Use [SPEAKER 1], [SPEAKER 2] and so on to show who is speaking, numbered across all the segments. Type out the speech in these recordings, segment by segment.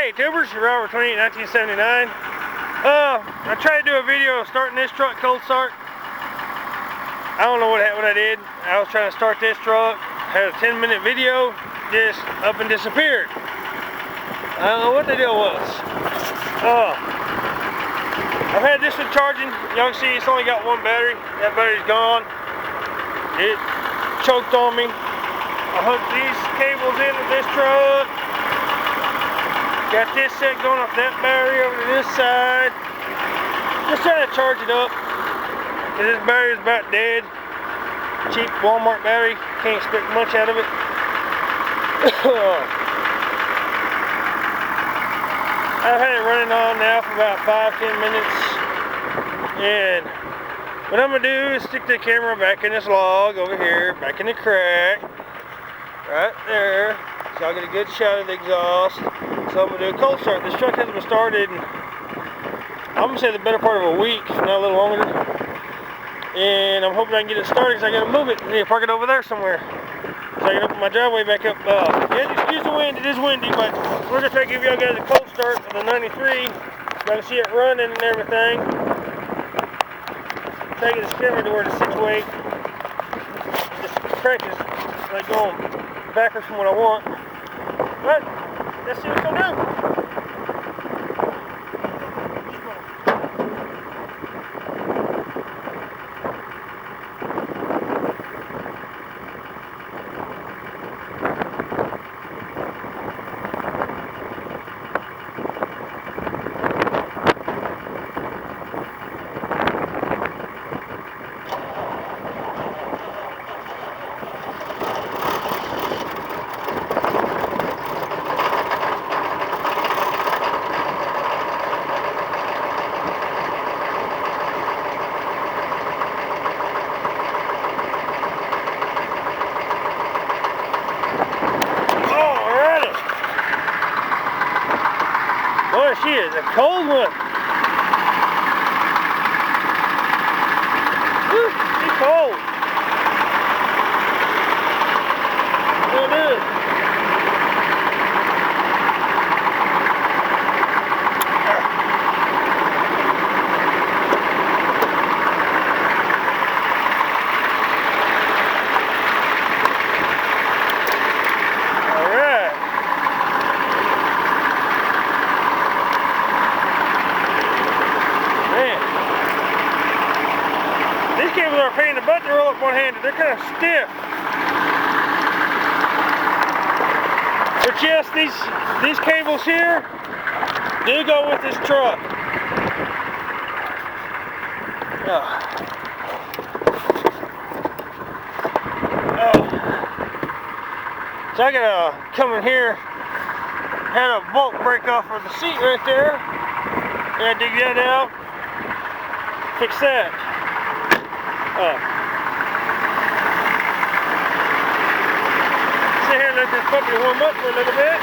[SPEAKER 1] Hey tubers, Robert 28, 1979. I tried to do a video of starting this truck cold start. I don't know what I did. I was trying to start this truck, had a 10-minute video, just up and disappeared. I don't know what the deal was. I've had this one charging. Y'all can see it's only got one battery. That battery's gone. It choked on me. I hooked these cables into this truck. Got this set going off that battery over to this side. Just trying to charge it up. Cause this battery is about dead. Cheap Walmart battery. Can't expect much out of it. I've had it running on now for about 5-10 minutes. And what I'm going to do is stick the camera back in this log over here. Back in the crack. Right there. So I'll get a good shot of the exhaust. So I'm going to do a cold start. This truck hasn't been started in, I'm going to say the better part of a week, not a little longer. And I'm hoping I can get it started because I got to move it. I need to park it over there somewhere. So I can open my driveway back up. Yeah, excuse the wind, it is windy, but we're going to try to give y'all guys a cold start of the 93. Y'all can see it running and everything. Try to get the camera to where the situate. This crank is like going backwards from what I want. But let's see what's going to do. Boy, she is a cold one. Woo, she's cold. What it is. These cables are a pain in the butt to roll up one-handed. They're kind of stiff. But yes, these cables here do go with this truck. So I gotta come in here, had a bolt break off of the seat right there. Gotta dig that out, fix that. Sit here and let this puppy warm up for a little bit.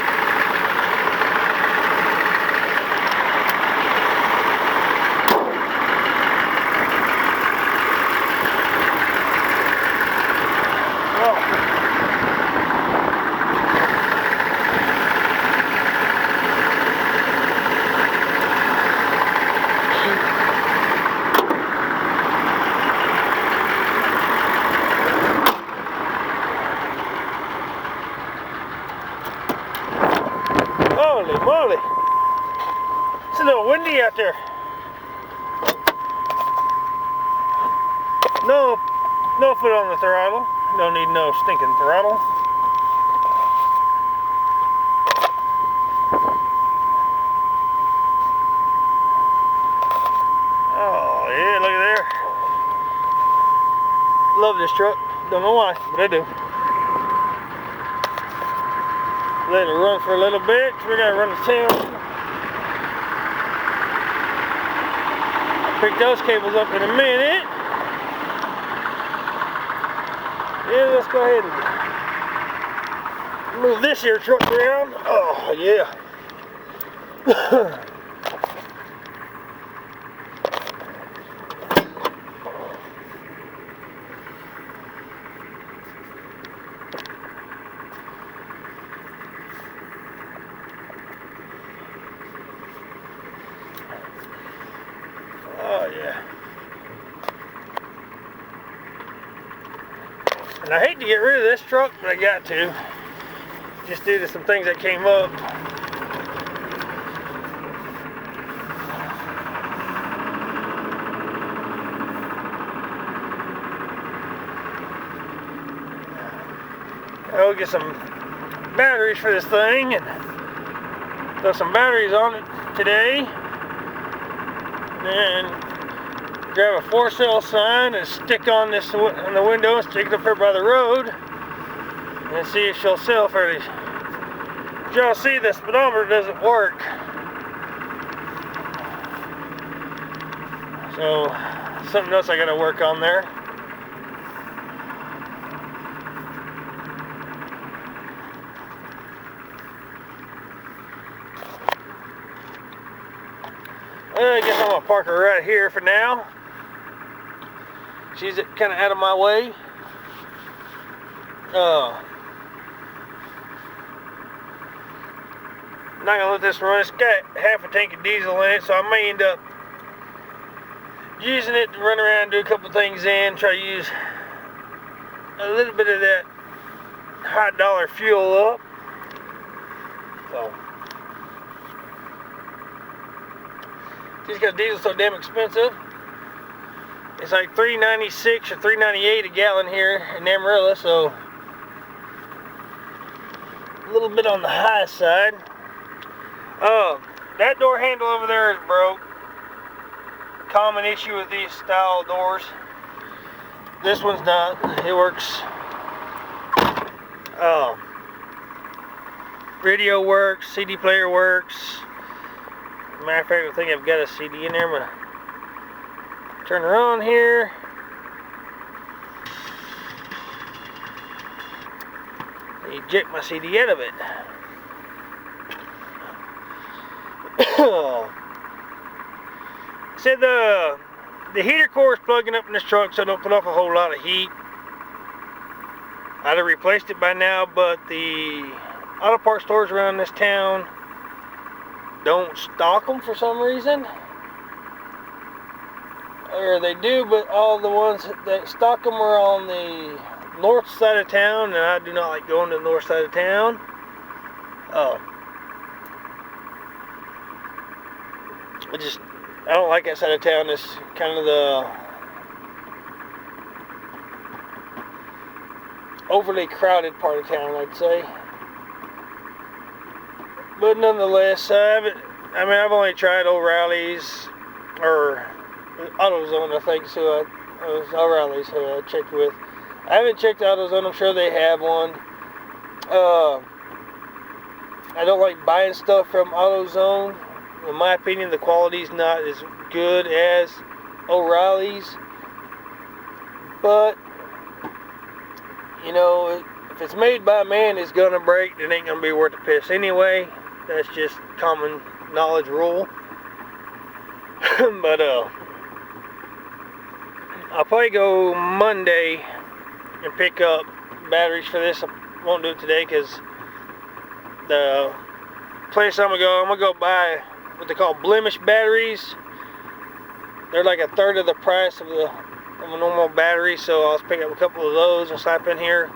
[SPEAKER 1] Holy moly! It's a little windy out there. No foot on the throttle. Don't need no stinking throttle. Oh yeah, look at there. Love this truck. Don't know why, but I do. Let it run for a little bit. We gotta run the tail. I'll pick those cables up in a minute. Yeah, let's go ahead and move this here truck around. Oh yeah. And I hate to get rid of this truck, but I got to. Just due to some things that came up. I'll get some batteries for this thing and throw some batteries on it today. And grab a for sale sign and stick on this on the window and stick it up here by the road and see if she'll sell for these. As y'all see, the speedometer doesn't work. So something else I gotta work on there. I guess I'm gonna park her right here for now. She's kind of out of my way. I'm not gonna let this run. It's got half a tank of diesel in it, so I may end up using it to run around and do a couple things in. Try to use a little bit of that high dollar fuel up. So. Just because diesel's so damn expensive. It's like $3.96 or $3.98 a gallon here in Amarillo, so a little bit on the high side. That door handle over there is broke. Common issue with these style doors. This one's not. It works. Radio works. CD player works. Matter of fact, I think I've got a CD in there. I'm gonna turn her on here. Eject my CD out of it. Said the heater core is plugging up in this truck, so I don't put off a whole lot of heat. I'd have replaced it by now, but the auto parts stores around this town don't stock them for some reason. Or they do, but all the ones that stock them are on the north side of town, and I do not like going to the north side of town. I don't like that side of town. It's kind of the overly crowded part of town, I'd say. But nonetheless, I've only tried O'Reilly's or AutoZone, I think, so it was O'Reilly's who I checked with. I haven't checked AutoZone. I'm sure they have one. I don't like buying stuff from AutoZone. In my opinion, the quality's not as good as O'Reilly's. But, you know, if it's made by a man, it's gonna break. It ain't gonna be worth the piss anyway. That's just common knowledge rule. But I'll probably go Monday and pick up batteries for this. I won't do it today because the place I'm gonna go buy what they call blemish batteries. They're like a third of the price of a normal battery, so I'll pick up a couple of those and slap in here.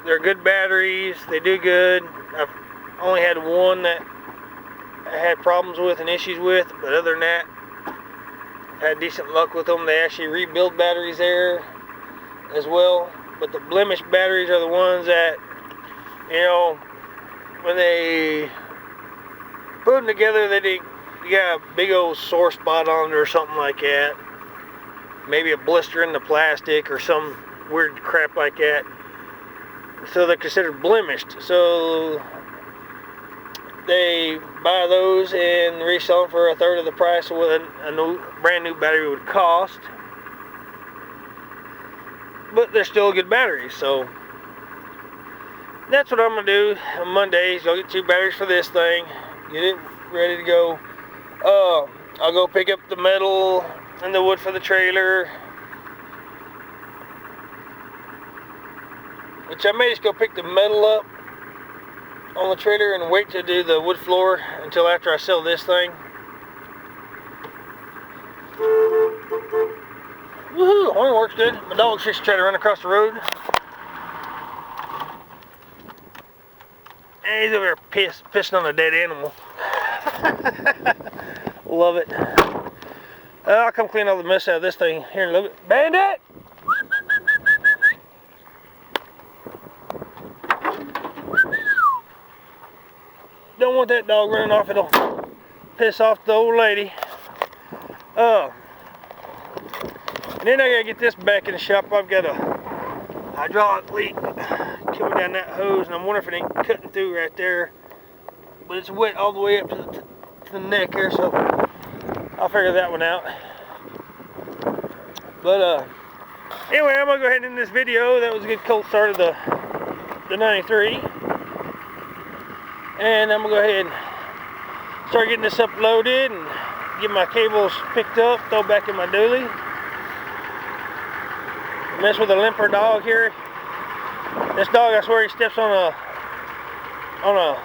[SPEAKER 1] They're good batteries. They do good. I've only had one that I had problems with and issues with, but other than that, I've had decent luck with them. They actually rebuild batteries there as well. But the blemish batteries are the ones that, you know, when they put them together, you got a big old sore spot on it or something like that. Maybe a blister in the plastic or some weird crap like that. So they're considered blemished. So they buy those and resell them for a third of the price of what a brand new battery would cost. But they're still good batteries, so that's what I'm gonna do on Mondays. Go get 2 batteries for this thing, get it ready to go. I'll go pick up the metal and the wood for the trailer, which I may just go pick the metal up on the trailer and wait to do the wood floor until after I sell this thing. Woohoo! Only works good. My dog's just trying to run across the road. And he's over there pissing on a dead animal. Love it. I'll come clean all the mess out of this thing here in a little bit. Bandit! Don't want that dog running off. It'll piss off the old lady. And then I gotta get this back in the shop. I've got a hydraulic leak coming down that hose, and I'm wondering if it ain't cutting through right there. But it's wet all the way up to the neck here, so I'll figure that one out. But anyway, I'm gonna go ahead and end this video. That was a good cold start of the 93. And I'm gonna go ahead and start getting this uploaded and get my cables picked up, throw back in my dually. Mess with a limper dog here. This dog, I swear, he steps on a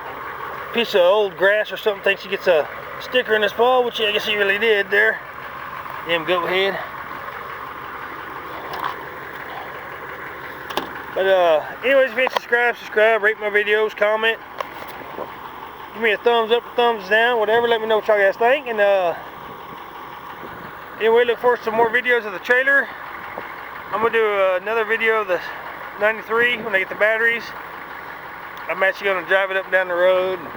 [SPEAKER 1] piece of old grass or something, thinks he gets a sticker in his paw, which I guess he really did there. Damn goat head. But anyways, if you ain't subscribe, rate my videos, comment. Give me a thumbs up, a thumbs down, whatever. Let me know what y'all guys think. And anyway, look forward to some more videos of the trailer. I'm going to do another video of the 93 when I get the batteries. I'm actually going to drive it up and down the road and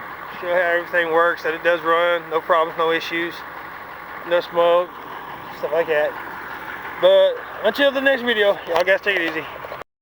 [SPEAKER 1] show how everything works, that it does run, no problems, no issues, no smoke, stuff like that. But until the next video, y'all guys take it easy.